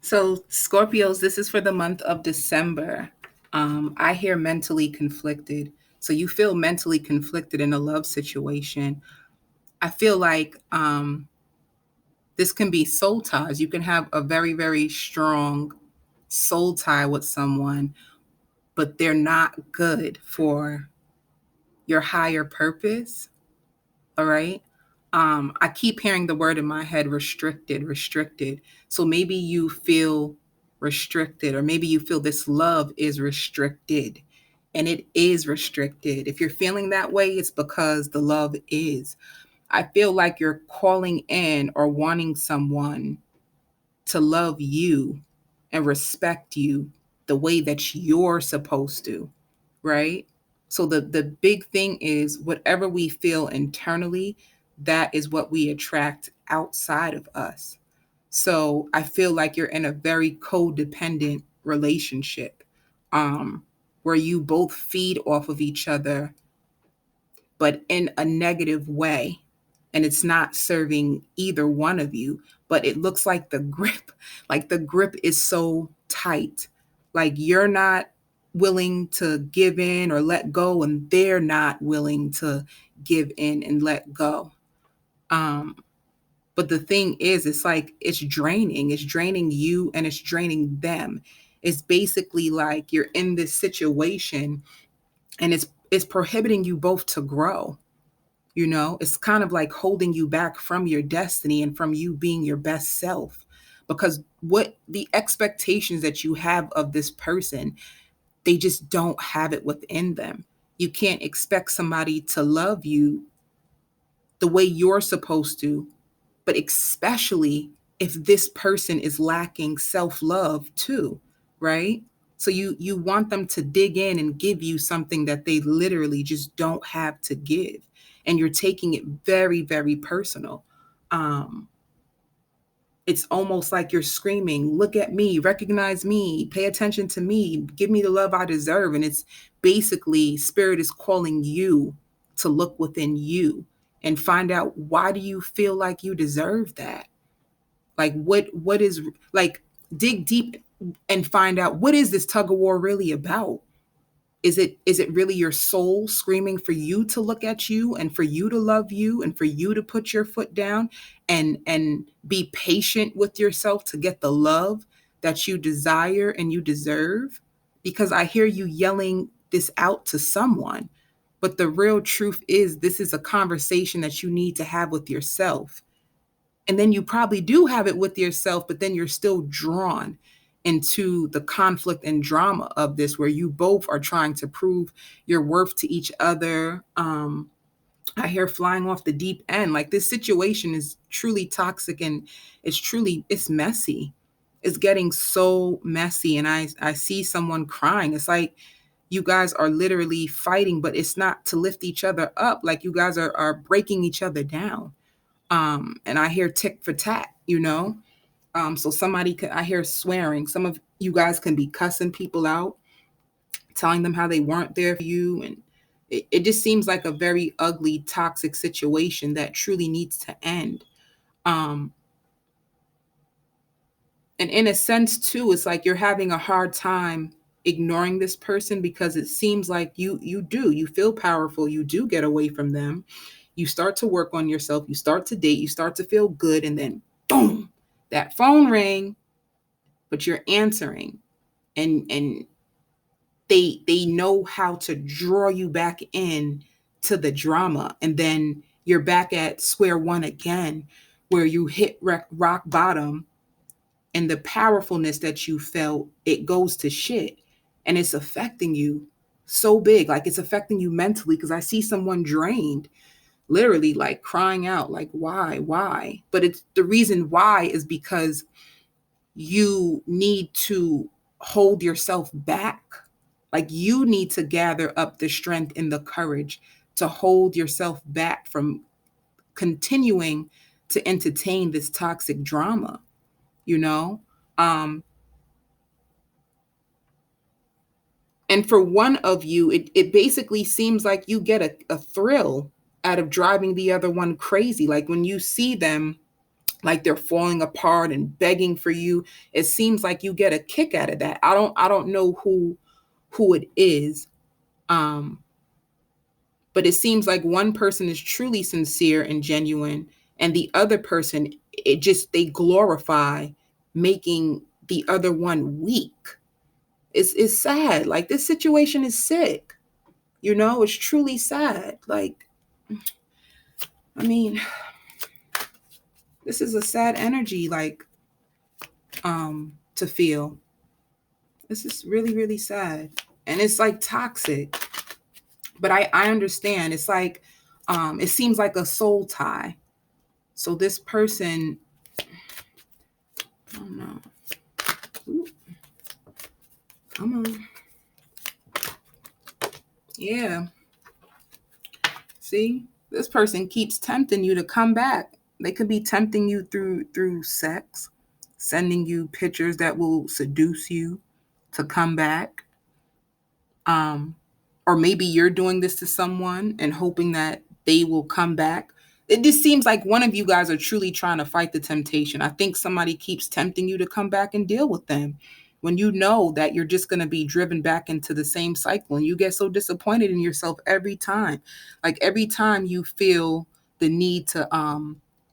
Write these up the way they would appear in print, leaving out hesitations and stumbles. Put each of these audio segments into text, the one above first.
So, Scorpios, this is for the month of December. I hear mentally conflicted. So, you feel mentally conflicted in a love situation. I feel like this can be soul ties. You can have a very, very strong soul tie with someone, but they're not good for your higher purpose. All right. I keep hearing the word in my head restricted, restricted. So maybe you feel restricted, or maybe you feel this love is restricted, and it is restricted. If you're feeling that way, it's because the love is. I feel like you're calling in or wanting someone to love you and respect you the way that you're supposed to, right? So the big thing is whatever we feel internally, that is what we attract outside of us. So I feel like you're in a very codependent relationship, where you both feed off of each other, but in a negative way. And it's not serving either one of you, but it looks like the grip is so tight. Like you're not willing to give in or let go, and they're not willing to give in and let go. Um, but the thing is, it's like it's draining. It's draining you and it's draining them. It's basically like you're in this situation and it's prohibiting you both to grow. It's kind of like holding you back from your destiny and from you being your best self. Because what the expectations that you have of this person, they just don't have it within them. You can't expect somebody to love you the way you're supposed to, but especially if this person is lacking self-love too, right? So you want them to dig in and give you something that they literally just don't have to give, and you're taking it very, very personal. um it's almost like you're screaming, look at me, recognize me, pay attention to me, give me the love I deserve. And it's basically spirit is calling you to look within you and find out, why do you feel like you deserve that? Like what is, like, dig deep and find out, what is this tug of war really about? Is it really your soul screaming for you to look at you and for you to love you and for you to put your foot down and be patient with yourself to get the love that you desire and you deserve? Because I hear you yelling this out to someone, but the real truth is, this is a conversation that you need to have with yourself. And then you probably do have it with yourself, but then you're still drawn into the conflict and drama of this, where you both are trying to prove your worth to each other. I hear flying off the deep end. Like, this situation is truly toxic, and it's messy. It's getting so messy. And I see someone crying. It's like you guys are literally fighting, but it's not to lift each other up. Like, you guys are breaking each other down. And I hear tick for tat. So I hear swearing. Some of you guys can be cussing people out, telling them how they weren't there for you. And it just seems like a very ugly, toxic situation that truly needs to end. Um, and in a sense, too, it's like you're having a hard time ignoring this person, because it seems like you feel powerful, you do get away from them, you start to work on yourself, you start to date, you start to feel good, and then boom, that phone rang, but you're answering, and they know how to draw you back in to the drama, and then you're back at square one again, where you hit rock bottom, and the powerfulness that you felt, it goes to shit, and it's affecting you so big. Like, it's affecting you mentally, because I see someone drained, literally, like crying out, like, why? But it's the reason why is because you need to hold yourself back. Like, you need to gather up the strength and the courage to hold yourself back from continuing to entertain this toxic drama, you know? Um, and for one of you, it basically seems like you get a thrill out of driving the other one crazy. Like, when you see them, like they're falling apart and begging for you. It seems like you get a kick out of that. I don't know who it is. Um, but it seems like one person is truly sincere and genuine, and the other person, it just, they glorify making the other one weak. It's sad. Like, this situation is sick. It's truly sad. Like, I mean, this is a sad energy, like, to feel. This is really, really sad. And it's like toxic. But I understand. It's like, it seems like a soul tie. So this person, I don't know. Ooh, come on. Yeah. See, this person keeps tempting you to come back. They could be tempting you through sex, sending you pictures that will seduce you to come back. Um, or maybe you're doing this to someone and hoping that they will come back. It just seems like one of you guys are truly trying to fight the temptation. I think somebody keeps tempting you to come back and deal with them when you know that you're just going to be driven back into the same cycle, and you get so disappointed in yourself every time. Like, every time you feel the need to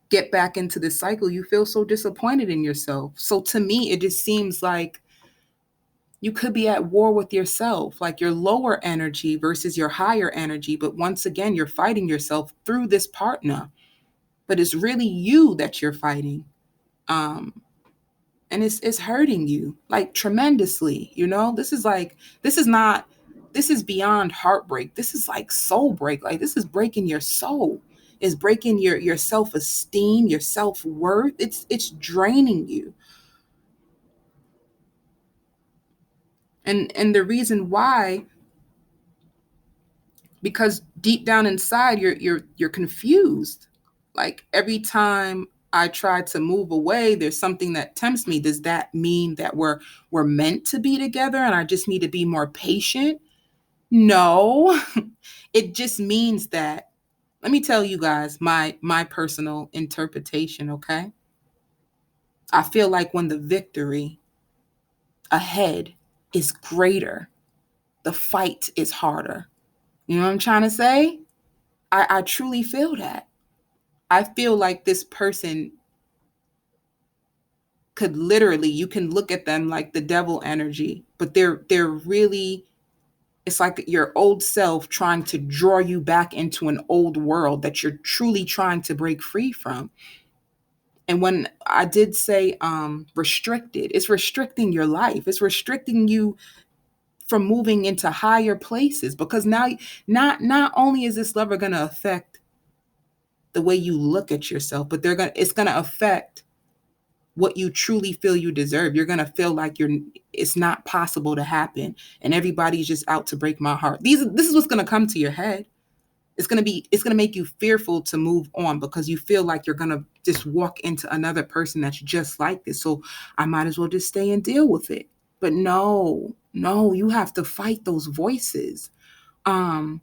get back into the cycle, you feel so disappointed in yourself. So to me, it just seems like you could be at war with yourself, like your lower energy versus your higher energy. But once again, you're fighting yourself through this partner, but it's really you that you're fighting. Um, and it's hurting you like tremendously. This is not, this is beyond heartbreak. This is like soul break. Like, this is breaking your soul. It's breaking your self-esteem, your self-worth. It's draining you. And the reason why, because deep down inside you're confused. Like, every time I try to move away, there's something that tempts me. Does that mean that we're meant to be together and I just need to be more patient? No. It just means that, let me tell you guys my personal interpretation, okay? I feel like when the victory ahead is greater, the fight is harder. You know what I'm trying to say? I truly feel that. I feel like this person could literally, you can look at them like the devil energy, but they're really, it's like your old self trying to draw you back into an old world that you're truly trying to break free from. And when I did say restricted, it's restricting your life. It's restricting you from moving into higher places, because now not only is this lever going to affect the way you look at yourself, but it's going to affect what you truly feel you deserve. You're going to feel like it's not possible to happen, and everybody's just out to break my heart. This is what's going to come to your head. It's going to make you fearful to move on, because you feel like you're going to just walk into another person that's just like this. So I might as well just stay and deal with it. But no, you have to fight those voices. And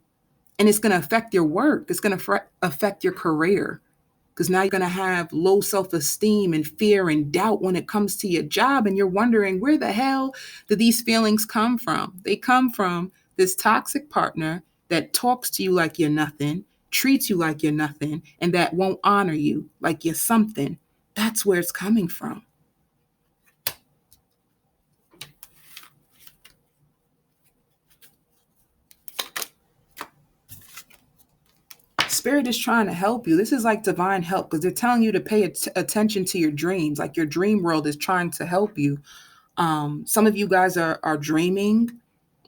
it's going to affect your work. It's going to affect your career, because now you're going to have low self-esteem and fear and doubt when it comes to your job. And you're wondering, where the hell do these feelings come from? They come from this toxic partner that talks to you like you're nothing, treats you like you're nothing, and that won't honor you like you're something. That's where it's coming from. Spirit is trying to help you. This is like divine help, because they're telling you to pay attention to your dreams. Like, your dream world is trying to help you. Some of you guys are dreaming.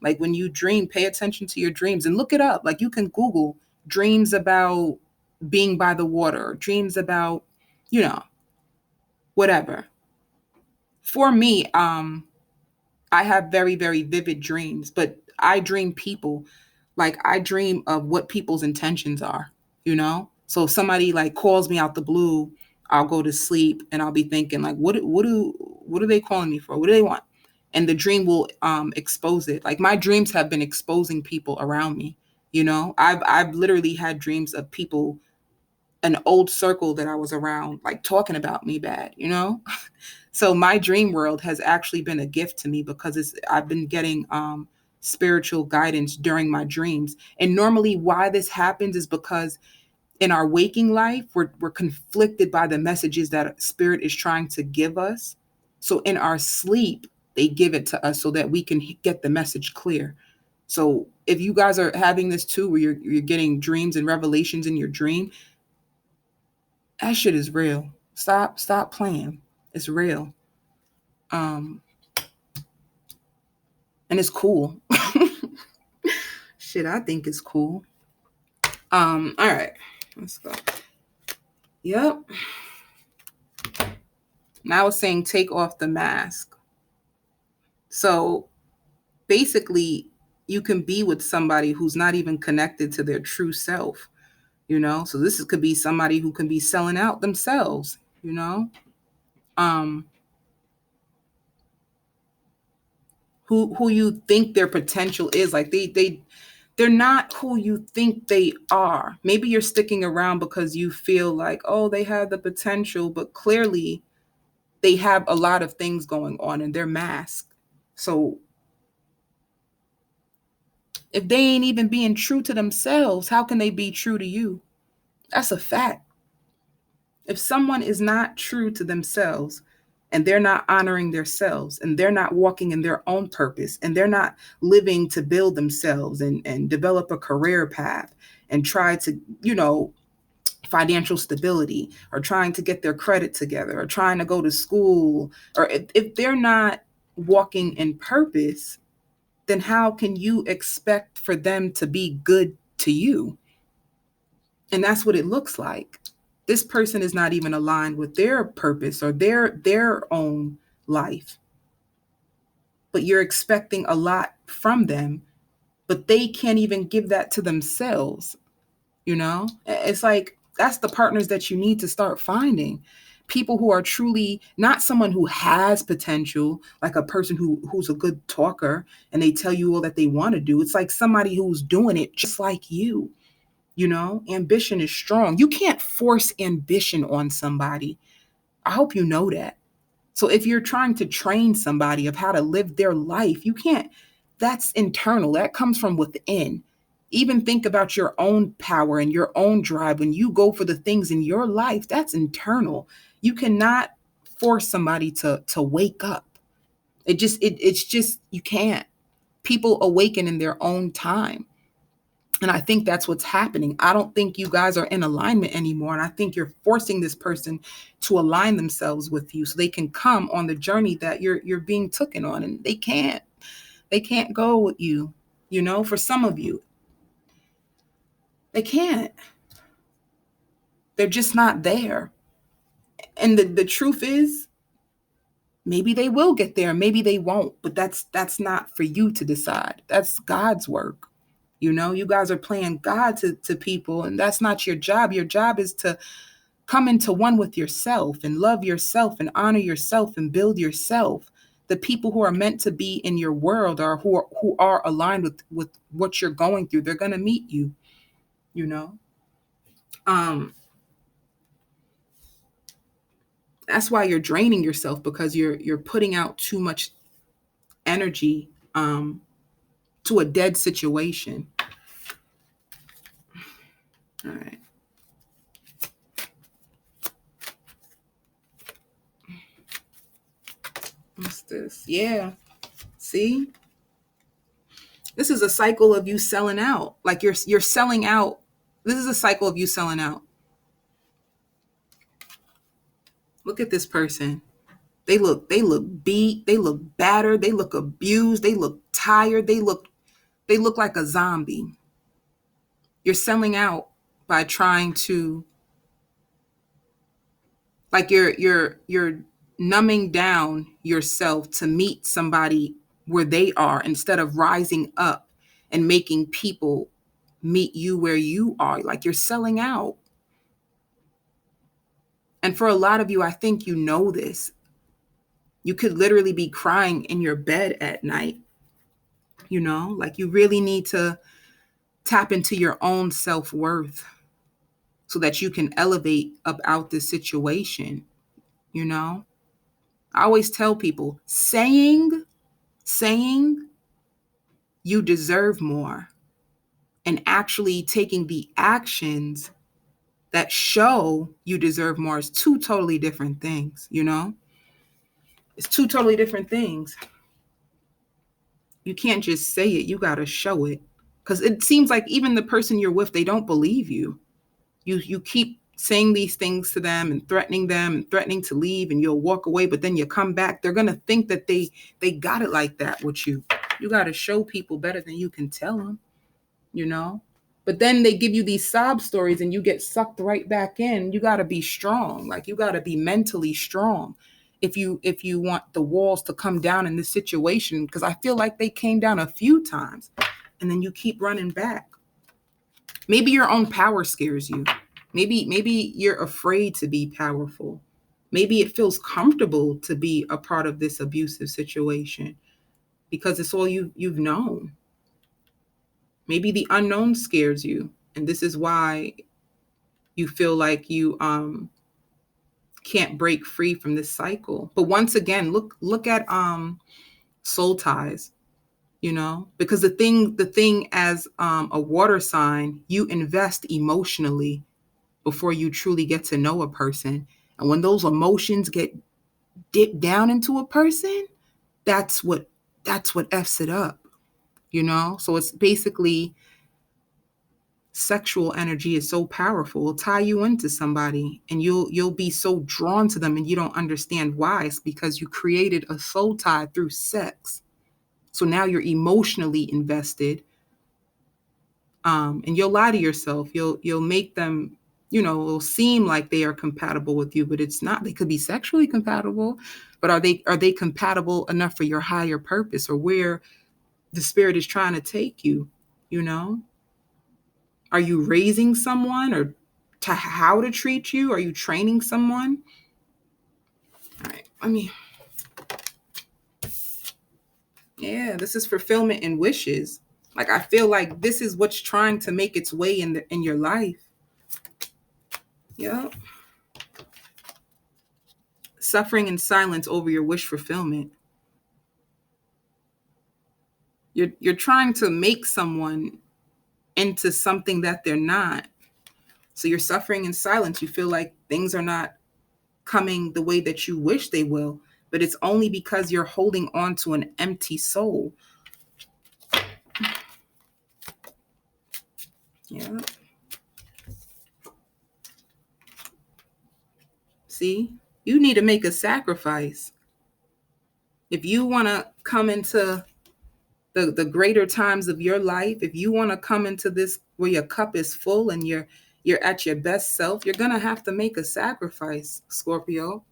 Like, when you dream, pay attention to your dreams and look it up. Like, you can Google dreams about being by the water, or dreams about, whatever. For me, I have very, very vivid dreams, but I dream people. Like, I dream of what people's intentions are, you know? So if somebody like calls me out the blue, I'll go to sleep and I'll be thinking like, what are they calling me for? What do they want? And the dream will expose it. Like, my dreams have been exposing people around me, you know? I've literally had dreams of people an old circle that I was around, like talking about me bad, you know? So my dream world has actually been a gift to me because I've been getting spiritual guidance during my dreams. And normally why this happens is because in our waking life, we're conflicted by the messages that spirit is trying to give us. So in our sleep, they give it to us so that we can get the message clear. So if you guys are having this too, where you're getting dreams and revelations in your dream, that shit is real. Stop playing. It's real. Um, and it's cool. Shit, I think it's cool. All right, let's go. Yep. Now it's saying take off the mask. So basically, you can be with somebody who's not even connected to their true self, you know? So could be somebody who can be selling out themselves, you know? Um, who you think their potential is. Like they're not who you think they are. Maybe you're sticking around because you feel like, oh, they have the potential, but clearly they have a lot of things going on and they're masked. So if they ain't even being true to themselves, how can they be true to you? That's a fact. If someone is not true to themselves and they're not honoring themselves and they're not walking in their own purpose and they're not living to build themselves and develop a career path and try to, financial stability, or trying to get their credit together, or trying to go to school, or if they're not walking in purpose, then how can you expect for them to be good to you? And that's what it looks like. This person is not even aligned with their purpose or their own life. But you're expecting a lot from them, but they can't even give that to themselves, you know? It's like that's the partners that you need to start finding. People who are truly not someone who has potential, like a person who's a good talker and they tell you all that they want to do. It's like somebody who's doing it just like you. You know, ambition is strong. You can't force ambition on somebody. I hope you know that. So if you're trying to train somebody of how to live their life, you can't. That's internal. That comes from within. Even think about your own power and your own drive. When you go for the things in your life, that's internal. You cannot force somebody to wake up. It's just you can't. People awaken in their own time. And I think that's what's happening. I don't think you guys are in alignment anymore. And I think you're forcing this person to align themselves with you so they can come on the journey that you're being taken on. And they can't. They can't go with you. You know, for some of you, they can't. They're just not there. And the truth is, maybe they will get there, maybe they won't. But that's not for you to decide. That's God's work. You know, you guys are playing God to people, and that's not your job. Your job is to come into one with yourself and love yourself and honor yourself and build yourself. The people who are meant to be in your world are who are aligned with what you're going through. They're going to meet you, you know. Um, that's why you're draining yourself, because you're putting out too much energy to a dead situation. All right. What's this? Yeah. See? This is a cycle of you selling out. Like you're selling out. This is a cycle of you selling out. Look at this person. They look beat, they look battered, they look abused, they look tired, they look like a zombie. You're selling out by trying to, like, you're numbing down yourself to meet somebody where they are instead of rising up and making people meet you where you are. Like, you're selling out. And for a lot of you, I think you know this. You could literally be crying in your bed at night, you know? Like, you really need to tap into your own self-worth so that you can elevate up out this situation, you know? I always tell people saying you deserve more and actually taking the actions that show you deserve more is two totally different things, you know? It's two totally different things. You can't just say it, you got to show it. Cuz it seems like even the person you're with, they don't believe you. You keep saying these things to them and threatening to leave, and you'll walk away, but then you come back, they're going to think that they got it like that with you. You got to show people better than you can tell them, you know? But then they give you these sob stories and you get sucked right back in. You got to be strong. Like, you got to be mentally strong if you want the walls to come down in this situation, because I feel like they came down a few times and then you keep running back. Maybe your own power scares you. Maybe you're afraid to be powerful. Maybe it feels comfortable to be a part of this abusive situation because it's all you've known. Maybe the unknown scares you, and this is why you feel like you can't break free from this cycle. But once again, look at soul ties, you know, because the thing as a water sign, you invest emotionally before you truly get to know a person. And when those emotions get dipped down into a person, that's what f's it up, you know? So it's basically sexual energy is so powerful. It'll tie you into somebody and you'll be so drawn to them and you don't understand why. It's because you created a soul tie through sex. So now you're emotionally invested. And you'll lie to yourself. You'll make them, you know, it'll seem like they are compatible with you, but it's not. They could be sexually compatible, but are they compatible enough for your higher purpose or where the spirit is trying to take you, you know? Are you raising someone or to how to treat you? Are you training someone? All right. Yeah, this is fulfillment and wishes. Like, I feel like this is what's trying to make its way in your life. Yep. Suffering in silence over your wish fulfillment. You're trying to make someone into something that they're not. So you're suffering in silence. You feel like things are not coming the way that you wish they will, but it's only because you're holding on to an empty soul. Yeah. See, you need to make a sacrifice. If you want to come into the greater times of your life, if you want to come into this where your cup is full and you're at your best self, you're going to have to make a sacrifice, Scorpio.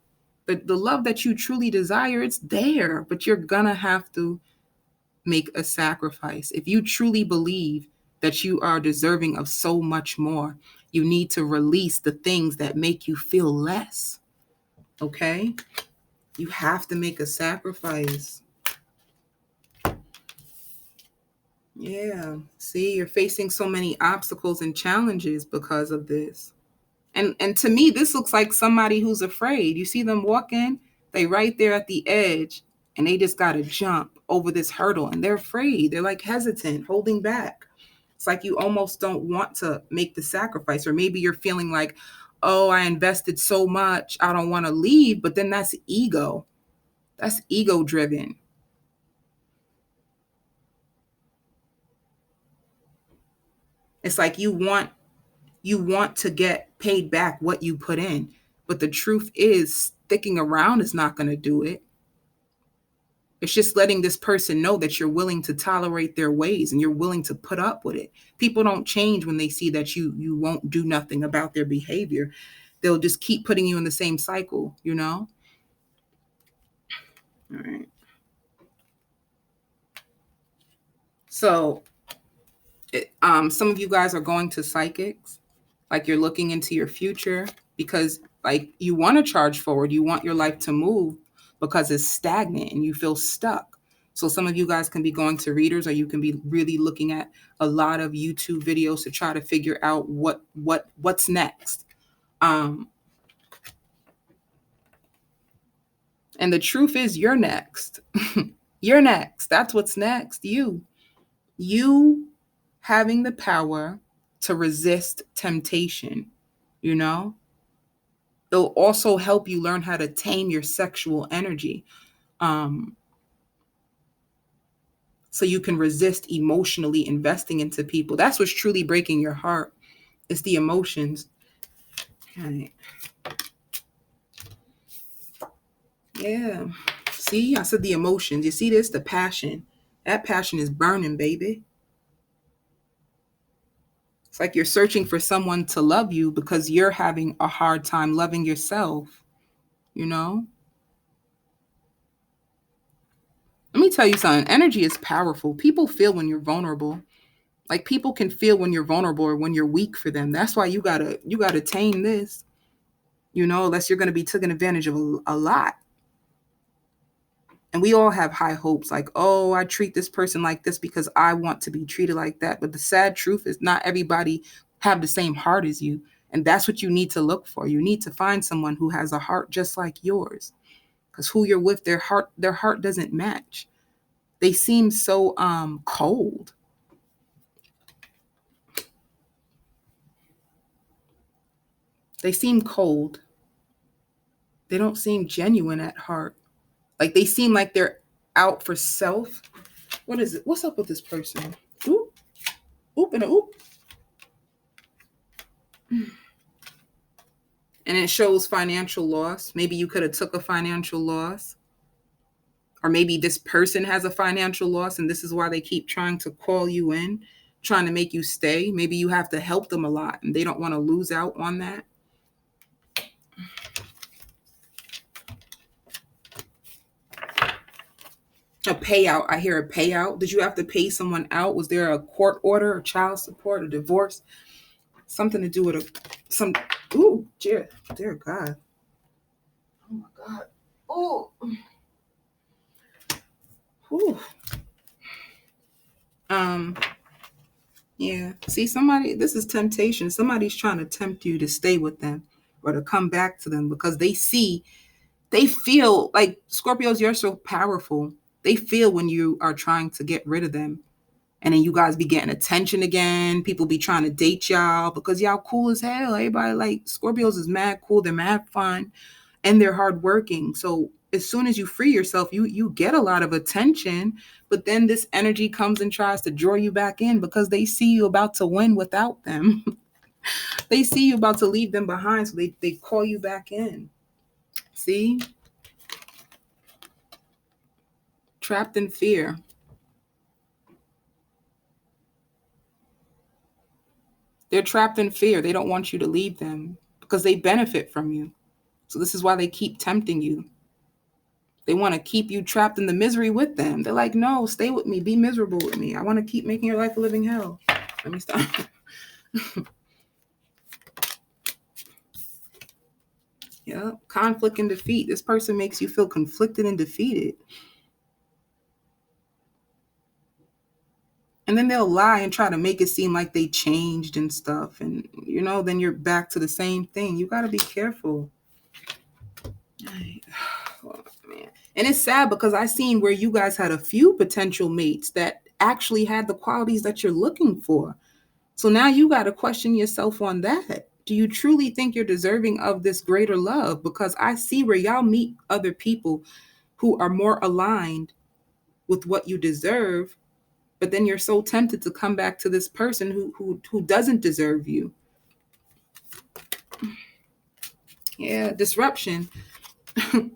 The love that you truly desire, it's there, but you're going to have to make a sacrifice. If you truly believe that you are deserving of so much more, you need to release the things that make you feel less. Okay? You have to make a sacrifice. Yeah. See, you're facing so many obstacles and challenges because of this. And to me, this looks like somebody who's afraid. You see them walking, they right there at the edge, and they just got to jump over this hurdle, and they're afraid. They're like hesitant, holding back. It's like you almost don't want to make the sacrifice, or maybe you're feeling like, oh, I invested so much, I don't want to leave. But then that's ego. That's ego driven. It's like you want to get paid back what you put in. But the truth is, sticking around is not going to do it. It's just letting this person know that you're willing to tolerate their ways and you're willing to put up with it. People don't change when they see that you won't do nothing about their behavior. They'll just keep putting you in the same cycle, you know? All right. So, some of you guys are going to psychics, like you're looking into your future because, like, you want to charge forward. You want your life to move because it's stagnant and you feel stuck. So some of you guys can be going to readers, or you can be really looking at a lot of YouTube videos to try to figure out what's next. Um, and the truth is, you're next. You're next. That's what's next. You having the power to resist temptation. You know, it'll also help you learn how to tame your sexual energy. Um, so you can resist emotionally investing into people. That's what's truly breaking your heart. It's the emotions. Right. Yeah. See, I said the emotions. You see this? The passion. That passion is burning, baby. It's like you're searching for someone to love you because you're having a hard time loving yourself, you know? Let me tell you something. Energy is powerful. People feel when you're vulnerable. Like people can feel when you're vulnerable or when you're weak for them. That's why you gotta tame this, unless you're gonna be taken advantage of a lot. And we all have high hopes, like, oh, I treat this person like this because I want to be treated like that. But the sad truth is not everybody have the same heart as you. And that's what you need to look for. You need to find someone who has a heart just like yours. Because who you're with, their heart doesn't match. They seem so cold. They seem cold. They don't seem genuine at heart. Like they seem like they're out for self. What is it? What's up with this person? Oop, oop, and a oop. And it shows financial loss. Maybe you could have took a financial loss. Or maybe this person has a financial loss and this is why they keep trying to call you in, trying to make you stay. Maybe you have to help them a lot and they don't want to lose out on that. A payout. I hear a payout. Did you have to pay someone out? Was there a court order, a child support, a divorce? Something to do with some. Ooh, dear God. Oh my God. Oh. Ooh. Um. Yeah. See, this is temptation. Somebody's trying to tempt you to stay with them or to come back to them because they feel like Scorpios, you're so powerful. They feel when you are trying to get rid of them. And then you guys be getting attention again. People be trying to date y'all because y'all cool as hell. Everybody like Scorpios is mad cool. They're mad fun and they're hardworking. So as soon as you free yourself, you get a lot of attention. But then this energy comes and tries to draw you back in because they see you about to win without them. They see you about to leave them behind. So they call you back in. See? Trapped in fear. They're trapped in fear. They don't want you to leave them because they benefit from you. So this is why they keep tempting you. They want to keep you trapped in the misery with them. They're like, no, stay with me. Be miserable with me. I want to keep making your life a living hell. Let me stop. Yeah. Conflict and defeat. This person makes you feel conflicted and defeated. And then they'll lie and try to make it seem like they changed and stuff. And, then you're back to the same thing. You got to be careful. Oh, man. And it's sad because I seen where you guys had a few potential mates that actually had the qualities that you're looking for. So now you got to question yourself on that. Do you truly think you're deserving of this greater love? Because I see where y'all meet other people who are more aligned with what you deserve, but then you're so tempted to come back to this person who doesn't deserve you. Yeah, disruption. The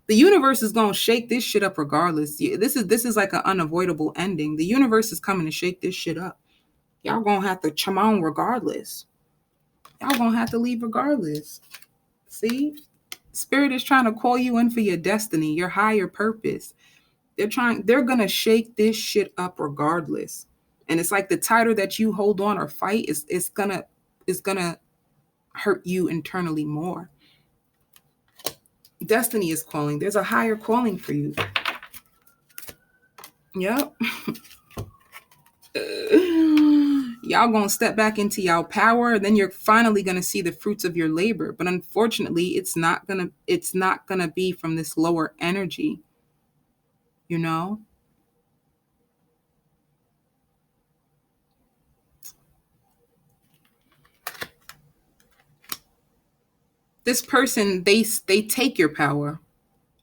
universe is gonna shake this shit up regardless. This is like an unavoidable ending. The universe is coming to shake this shit up. Y'all gonna have to chum on regardless. Y'all gonna have to leave regardless. See? Spirit is trying to call you in for your destiny, your higher purpose. They're gonna shake this shit up regardless. And it's like the tighter that you hold on or fight, it's gonna hurt you internally more. Destiny is calling. There's a higher calling for you. Yep. Y'all gonna step back into y'all power, then you're finally gonna see the fruits of your labor. But unfortunately, it's not gonna be from this lower energy, you know? This person, they take your power.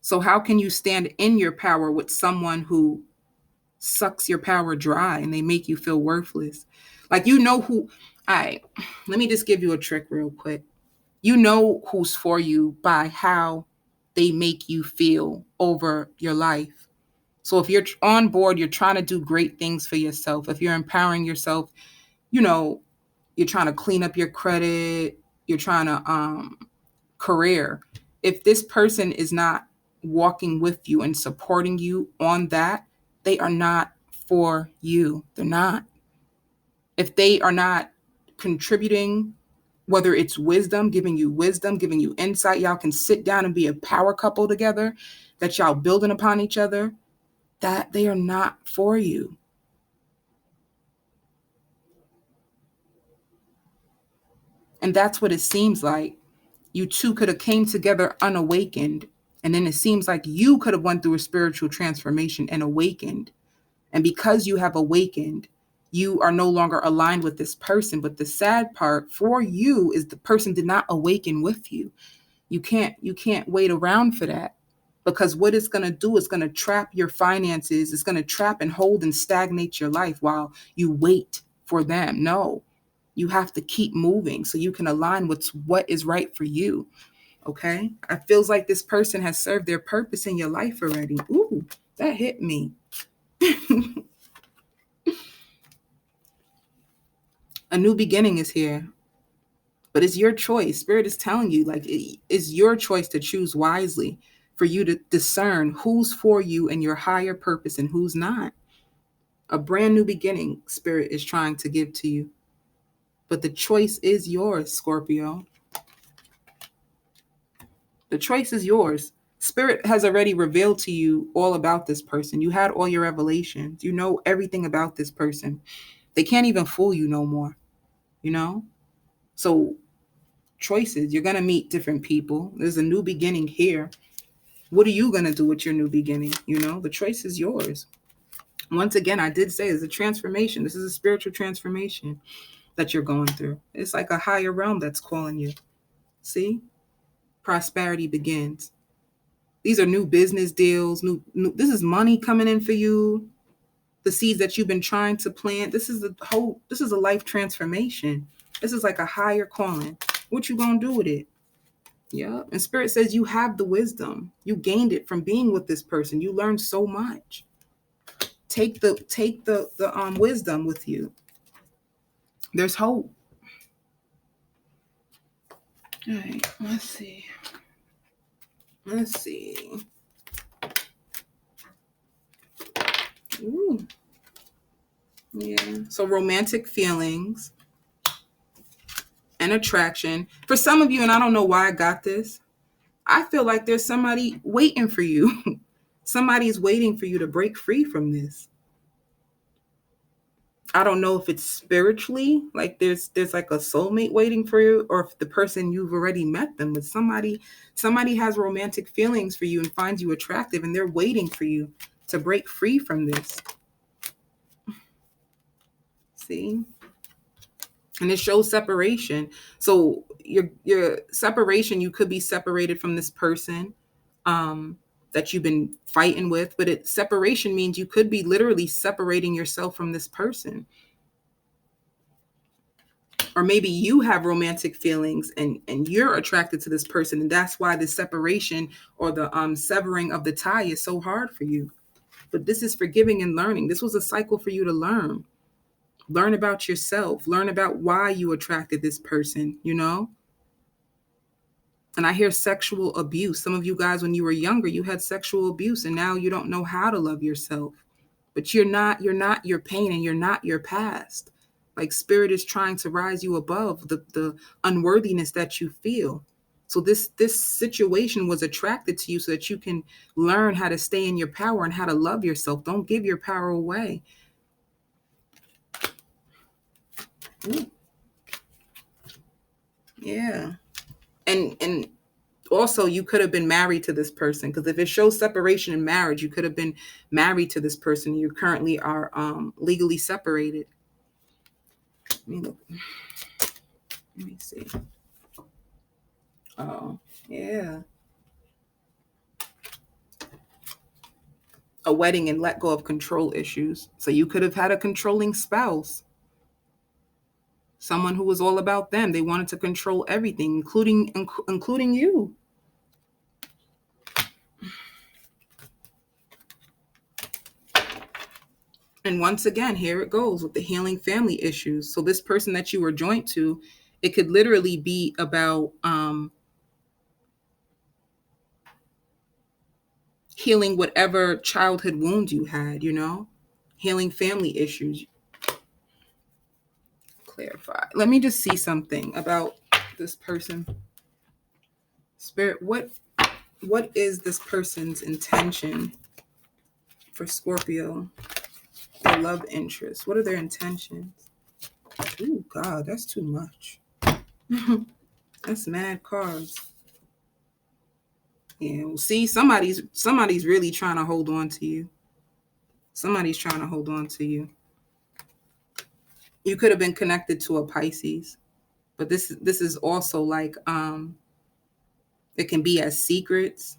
So how can you stand in your power with someone who sucks your power dry and they make you feel worthless? Like, you know who I let me just give you a trick real quick. You know who's for you by how they make you feel over your life. So if you're on board, you're trying to do great things for yourself. If you're empowering yourself, you know, you're trying to clean up your credit, you're trying to career. If this person is not walking with you and supporting you on that, they are not for you. They're not. If they are not contributing, whether it's wisdom, giving you insight, y'all can sit down and be a power couple together, that y'all building upon each other, that they are not for you. And that's what it seems like. You two could have came together unawakened, and then it seems like you could have went through a spiritual transformation and awakened. And because you have awakened, you are no longer aligned with this person. But the sad part for you is the person did not awaken with you. You can't wait around for that, because what it's going to do is going to trap your finances. It's going to trap and hold and stagnate your life while you wait for them. No, you have to keep moving so you can align with what is right for you. Okay, it feels like this person has served their purpose in your life already. Ooh, that hit me. A new beginning is here, but it's your choice. Spirit is telling you, like, it's your choice to choose wisely, for you to discern who's for you and your higher purpose and who's not. A brand new beginning, Spirit is trying to give to you, but the choice is yours, Scorpio. The choice is yours. Spirit has already revealed to you all about this person. You had all your revelations. You know everything about this person. They can't even fool you no more, you know? So, choices. You're going to meet different people. There's a new beginning here. What are you going to do with your new beginning? You know, the choice is yours. Once again, I did say it's a transformation. This is a spiritual transformation that you're going through. It's like a higher realm that's calling you. See? Prosperity begins. These are new business deals. New this is money coming in for you. The seeds that you've been trying to plant. This is a life transformation. This is like a higher calling. What you gonna do with it? Yeah. And Spirit says you have the wisdom. You gained it from being with this person. You learned so much. Take the wisdom with you. There's hope. All right, let's see. Let's see. Ooh. Yeah. So romantic feelings and attraction. For some of you, and I don't know why I got this, I feel like there's somebody waiting for you. Somebody's waiting for you to break free from this. I don't know if it's spiritually, like there's like a soulmate waiting for you, or if the person you've already met them, but somebody has romantic feelings for you and finds you attractive, and they're waiting for you to break free from this. See? And it shows separation. So your separation, you could be separated from this person that you've been fighting with, but separation means you could be literally separating yourself from this person. Or maybe you have romantic feelings and you're attracted to this person, and that's why the separation or the severing of the tie is so hard for you. But this is forgiving and learning. This was a cycle for you to learn about yourself, learn about why you attracted this person, you know. And I hear sexual abuse. Some of you guys, when you were younger, you had sexual abuse, and now you don't know how to love yourself. But you're not your pain, and you're not your past. Like, Spirit is trying to rise you above the unworthiness that you feel. So this situation was attracted to you so that you can learn how to stay in your power and how to love yourself. Don't give your power away. Ooh, yeah. And also you could have been married to this person, because if it shows separation in marriage, you could have been married to this person. You currently are legally separated. Let me look. Let me see. Oh, yeah. A wedding and let go of control issues. So you could have had a controlling spouse, someone who was all about them. They wanted to control everything, including you. And once again, here it goes with the healing family issues. So this person that you were joined to, it could literally be about healing whatever childhood wound you had, healing family issues. Clarify. Let me just see something about this person. Spirit, what is this person's intention for Scorpio? Their love interest. What are their intentions? Oh God, that's too much. That's mad cards. Yeah, well, see, somebody's really trying to hold on to you. Somebody's trying to hold on to you. You could have been connected to a Pisces, but this is also like it can be as secrets.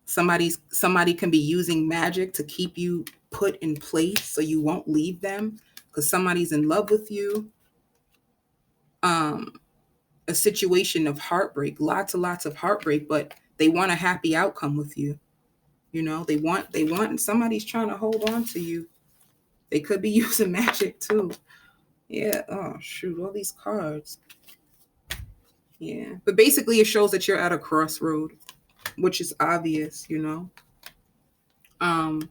Somebody can be using magic to keep you put in place so you won't leave them because somebody's in love with you. A situation of heartbreak, lots and lots of heartbreak, but they want a happy outcome with you. They want somebody's trying to hold on to you. They could be using magic too. Yeah. Oh shoot, all these cards. Yeah. But basically it shows that you're at a crossroad, which is obvious. Um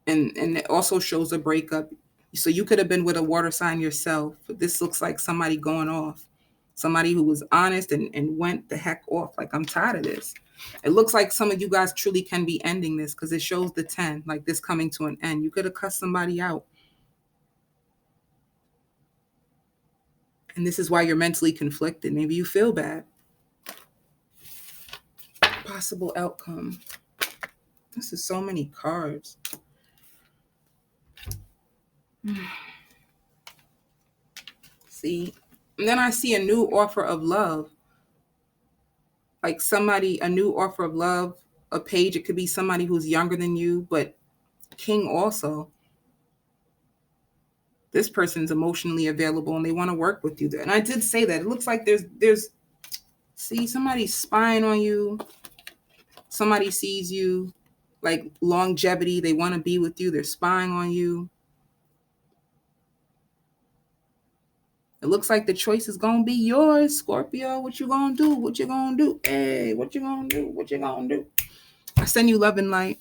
and it also shows a breakup. So you could have been with a water sign yourself, but this looks like somebody going off. Somebody who was honest and went the heck off. Like, I'm tired of this. It looks like some of you guys truly can be ending this because it shows the 10, like this coming to an end. You could have cussed somebody out. And this is why you're mentally conflicted. Maybe you feel bad. Possible outcome. This is so many cards. See? And then I see a new offer of love. Like a new offer of love, a page. It could be somebody who's younger than you, but King also. This person's emotionally available and they want to work with you. And I did say that. It looks like there's see, somebody's spying on you. Somebody sees you, like longevity. They want to be with you. They're spying on you. It looks like the choice is going to be yours, Scorpio. What you going to do? What you going to do? Hey, what you going to do? What you going to do? I send you love and light.